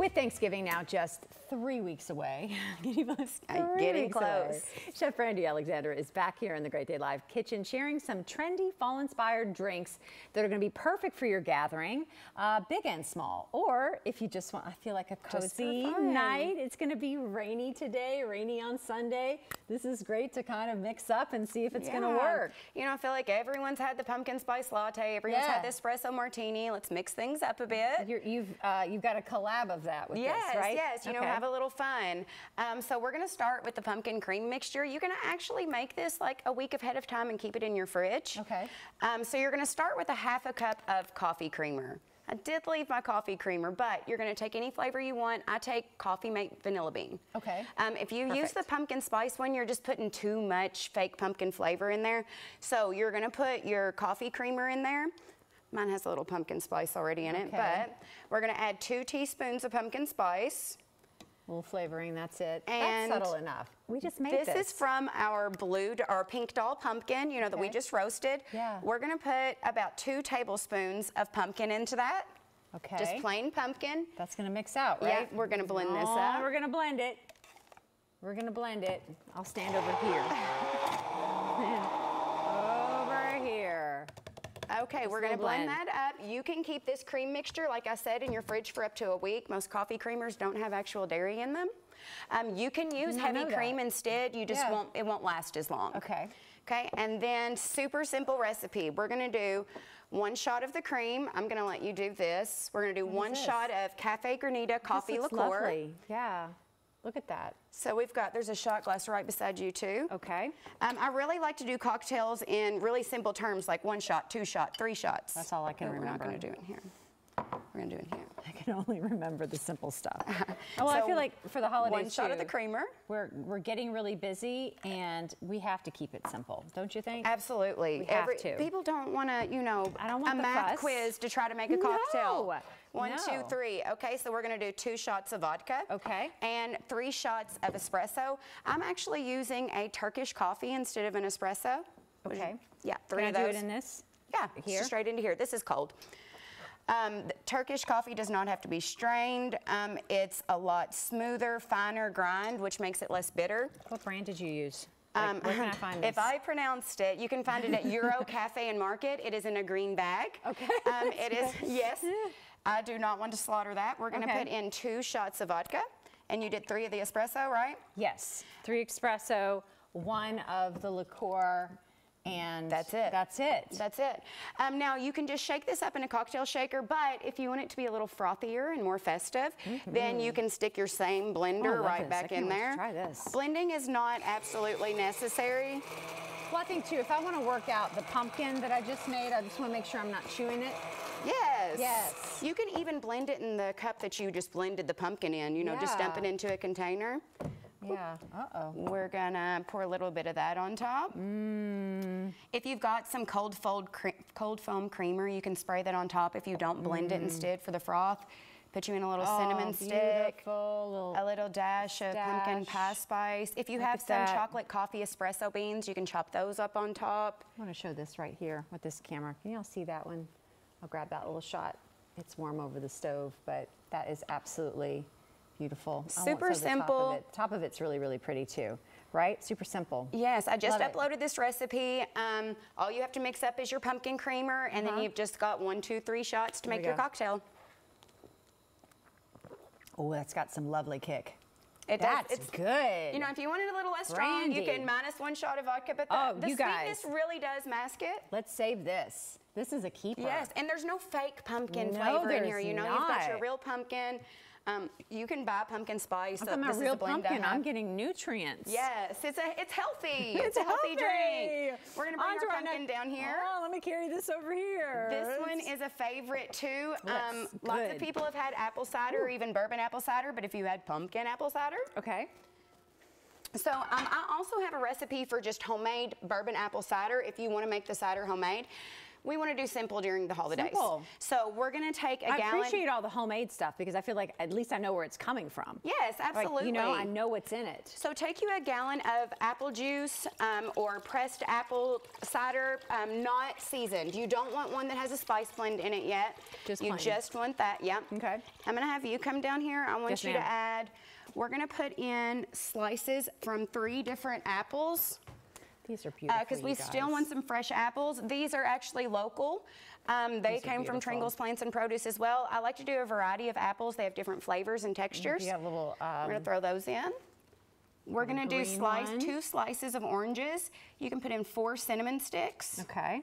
With Thanksgiving now just 3 weeks away, getting close. Chef Brandi Alexander is back here in the Great Day Live kitchen sharing some trendy fall-inspired drinks that are going to be perfect for your gathering, big and small. Or if you just want, I feel like a cozy night. It's going to be rainy today, rainy on Sunday. This is great to kind of mix up and see if it's going to work. You know, I feel like everyone's had the pumpkin spice latte, everyone's had the espresso martini. Let's mix things up a bit. You've got a collab of that with this, right? Yes, you know, have a little fun. So we're going to start with the pumpkin cream mixture. You're going to actually make this like a week ahead of time and keep it in your fridge. Okay. So you're going to start with a ½ cup of coffee creamer. I did leave my coffee creamer, but you're going to take any flavor you want. I take Coffee Mate Vanilla Bean. Okay. If you use the pumpkin spice one, you're just putting too much fake pumpkin flavor in there. So you're going to put your coffee creamer in there. Mine has a little pumpkin spice already in it, but we're going to add 2 teaspoons of pumpkin spice. A little flavoring, that's it. And that's subtle enough. We just made this. This is from our pink doll pumpkin, you know, that we just roasted. Yeah. We're going to put about 2 tablespoons of pumpkin into that. Okay. Just plain pumpkin. That's going to mix out, right? Yeah, we're going to blend this up. We're going to blend it. We're going to blend it. I'll stand over here. Over here. Okay, we're going to blend that up. You can keep this cream mixture, like I said, in your fridge for up to a week. Most coffee creamers don't have actual dairy in them. You can use heavy cream instead. You just it won't last as long. Okay. Okay, and then super simple recipe. We're going to do 1 shot of the cream. I'm going to let you do this. We're going to do 1 shot of Cafe Granita coffee liqueur. Lovely. Yeah. Look at that. So we've got, there's a shot glass right beside you too. Okay. I really like to do cocktails in really simple terms, like 1 shot, 2 shot, 3 shots. That's all I can remember. We're not going to do it here. We're going to do it here. I can only remember the simple stuff. Well, I feel like for the holidays 1 shot of the creamer. We're getting really busy and we have to keep it simple, don't you think? Absolutely. We have to. People don't want to, you know, I don't want a math quiz to try to make a cocktail. No. 1, 2, 3. Okay, so we're going to do 2 shots of vodka. Okay. And 3 shots of espresso. I'm actually using a Turkish coffee instead of an espresso. Okay. Yeah, 3 of those. Can I do it in this? Yeah, here? Straight into here. This is cold. Turkish coffee does not have to be strained. It's a lot smoother, finer grind, which makes it less bitter. What brand did you use? Where can I find this? If I pronounced it, you can find it at Euro Cafe and Market. It is in a green bag. Okay. It is, yes. I do not want to slaughter that. We're going to put in 2 shots of vodka. And you did 3 of the espresso, right? Yes. 3 espresso, 1 of the liqueur. And that's it. That's it. That's it. Now you can just shake this up in a cocktail shaker, but if you want it to be a little frothier and more festive, then you can stick your same blender right back in there. Try this. Blending is not absolutely necessary. Well, I think too, if I want to work out the pumpkin that I just made, I just want to make sure I'm not chewing it. Yes. Yes. You can even blend it in the cup that you just blended the pumpkin in, you know, just dump it into a container. Yeah. Uh-oh. We're gonna pour a little bit of that on top. If you've got some cold foam creamer, you can spray that on top. If you don't, blend it instead for the froth. Put you in a little cinnamon stick, a little dash of pumpkin pie spice. If you have some chocolate coffee espresso beans, you can chop those up on top. I want to show this right here with this camera. Can y'all see that one? I'll grab that little shot. It's warm over the stove, but that is absolutely beautiful. Super simple. Top of it's really, really pretty too, right? Super simple. Yes, I just uploaded this recipe. All you have to mix up is your pumpkin creamer, and then you've just got 1, 2, 3 shots to make your cocktail. Oh, that's got some lovely kick. That's good. You know, if you want it a little less strong, you can minus 1 shot of vodka, but the sweetness really does mask it. Let's save this. This is a keeper. Yes, and there's no fake pumpkin flavor in here. You know, you've got your real pumpkin. You can buy pumpkin spice. This is real pumpkin. I'm getting nutrients. Yes, it's healthy. It's a healthy drink. We're gonna bring our pumpkin down here. Oh, let me carry this over here. This one is a favorite too. Lots of people have had apple cider or even bourbon apple cider, but if you had pumpkin apple cider. Okay. So I also have a recipe for just homemade bourbon apple cider if you want to make the cider homemade. We want to do simple during the holidays. Simple. So we're going to take a gallon. I appreciate all the homemade stuff because I feel like at least I know where it's coming from. Yes, absolutely. Like, you know, I know what's in it. So take you a gallon of apple juice or pressed apple cider, not seasoned. You don't want one that has a spice blend in it yet. Just you plain. just want that, yeah. Okay. I'm going to have you come down here. I want Yes, you to add, we're going to put in slices from 3 different apples. These are beautiful, Because we still want some fresh apples. These are actually local. They came from Tringle's Plants and Produce as well. I like to do a variety of apples. They have different flavors and textures. You got a little, we're going to throw those in. We're going to do 2 slices of oranges. You can put in 4 cinnamon sticks. Okay.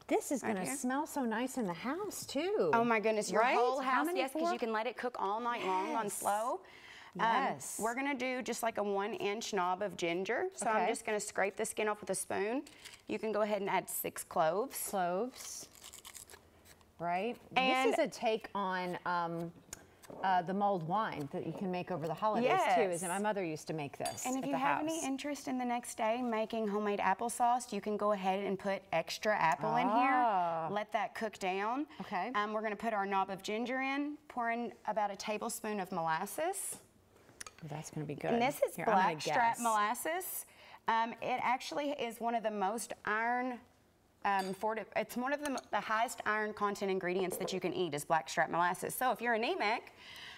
This is going to smell so nice in the house, too. Oh, my goodness. Your whole house, yes, because 4? you can let it cook all night long on slow. Yes. We're going to do just like a 1-inch knob of ginger. So I'm just going to scrape the skin off with a spoon. You can go ahead and add 6 cloves. Cloves. Right. And this is a take on the mulled wine that you can make over the holidays, too. Isn't it? My mother used to make this And if at you the have house. any interest in the next day making homemade applesauce, you can go ahead and put extra apple in here. Let that cook down. Okay. We're going to put our knob of ginger in, pour in about a tablespoon of molasses. That's going to be good. And this is Here, blackstrap molasses. It actually is one of the most iron, it's one of the highest iron content ingredients that you can eat is blackstrap molasses. So if you're anemic,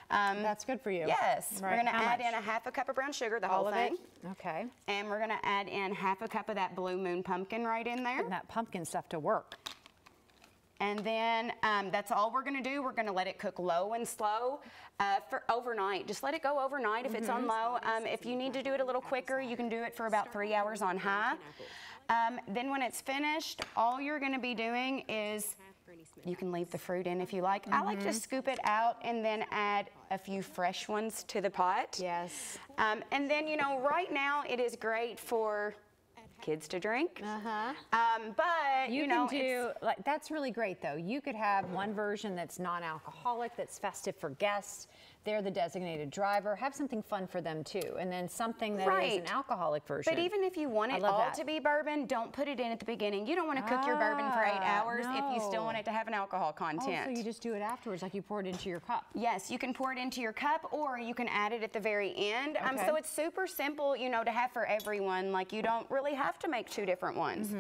that's good for you. Yes. Right. We're going to add much? in a 1/2 cup of brown sugar, the All whole of thing. it? Okay. And we're going to add in 1/2 cup of that Blue Moon pumpkin right in there. Putting that pumpkin stuff to work. And then that's all we're going to do. We're going to let it cook low and slow for overnight. Just let it go overnight if it's on low. If you need to do it a little quicker, you can do it for about 3 hours on high. Then when it's finished, all you're going to be doing is, you can leave the fruit in if you like. I like to scoop it out and then add a few fresh ones to the pot. Yes. And then, you know, right now it is great for kids to drink. But you know, can do like that's really great though. You could have one version that's non-alcoholic, that's festive for guests. They're the designated driver. Have something fun for them too, and then something that is an alcoholic version. But even if you want it all to be bourbon, don't put it in at the beginning. You don't want to cook your bourbon for 8 hours if you still want it to have an alcohol content. Oh, so you just do it afterwards, like you pour it into your cup. Yes, you can pour it into your cup, or you can add it at the very end. So it's super simple, you know, to have for everyone. Like you don't really have to make 2 different ones.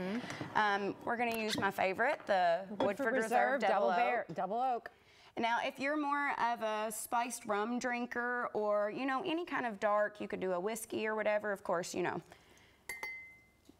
We're going to use my favorite, the Woodford Reserve Double Oak. Now, if you're more of a spiced rum drinker or, you know, any kind of dark, you could do a whiskey or whatever. Of course, you know,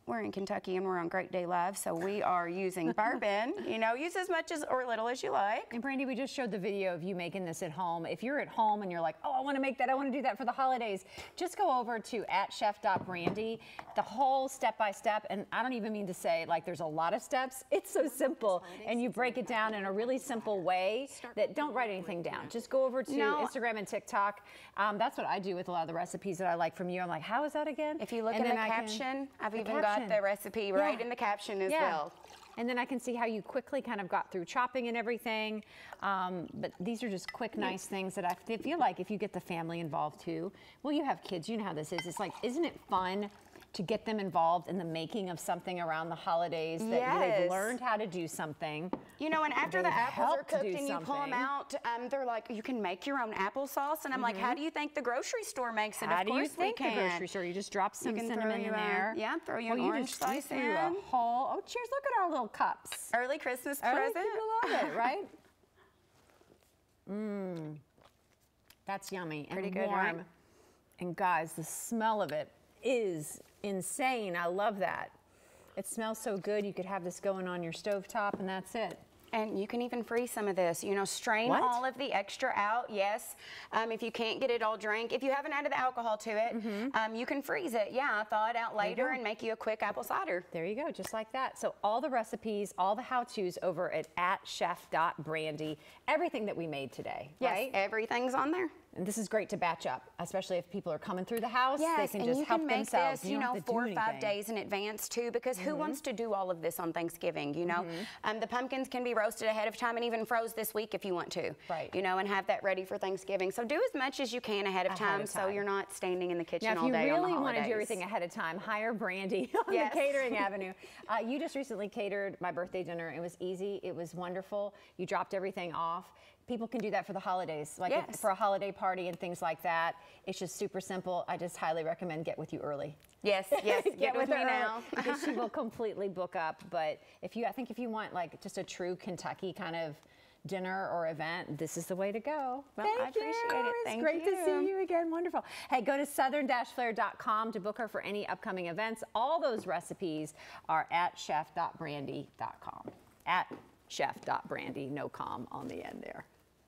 we're in Kentucky and we're on Great Day Live, so we are using bourbon. You know, use as much as or little as you like. And Brandi, we just showed the video of you making this at home. If you're at home and you're like, oh, I want to make that, I want to do that for the holidays, just go over to @chef.brandi, the whole step-by-step, and I don't even mean to say like there's a lot of steps. It's so simple, and you break it down in a really simple way that don't write anything down. Just go over to Instagram and TikTok. That's what I do with a lot of the recipes that I like from you. I'm like, how is that again? If you look in the caption, I've even got the recipe right in the caption as well. And then I can see how you quickly kind of got through chopping and everything. But these are just quick, nice things that I feel like if you get the family involved too. Well, you have kids, you know how this is. It's like, isn't it fun to get them involved in the making of something around the holidays that they've learned how to do something? You know, and after the apples are cooked and you pull them out, they're like, you can make your own applesauce. And I'm like, how do you think the grocery store makes it? Of course we can. The grocery store? You just drop some cinnamon in there. Yeah, throw your orange slice in. A whole, oh, cheers, look at our little cups. Early Christmas present. People love it, right? That's yummy and pretty good, warm. right? And guys, the smell of it is insane. I love that. It smells so good. You could have this going on your stovetop and that's it. And you can even freeze some of this. You know, strain all of the extra out, yes. If you can't get it all drank, if you haven't added the alcohol to it, you can freeze it. Yeah, thaw it out later and make you a quick apple cider. There you go, just like that. So all the recipes, all the how-tos over at @chef.brandi. Everything that we made today, right? Yes, everything's on there. And this is great to batch up, especially if people are coming through the house. Yes, they can and just you help can make themselves. this, You don't have to 4 or do 5 anything. days in advance too, because who wants to do all of this on Thanksgiving, you know? The pumpkins can be roasted ahead of time and even froze this week if you want to. Right. You know, and have that ready for Thanksgiving. So do as much as you can ahead of time so you're not standing in the kitchen Now, all if you day on the really want holidays. to do everything ahead of time, hire Brandi on Yes. the catering avenue. You just recently catered my birthday dinner. It was easy. It was wonderful. You dropped everything off. People can do that for the holidays, like for a holiday party and things like that. It's just super simple. I just highly recommend get with you early. Yes, yes, get with me now. Because she will completely book up. But I think if you want like just a true Kentucky kind of dinner or event, this is the way to go. Well, I appreciate it. It's great to see you again. Wonderful. Hey, go to southern-flair.com to book her for any upcoming events. All those recipes are at chef.brandi.com. At chef.brandi, no com on the end there.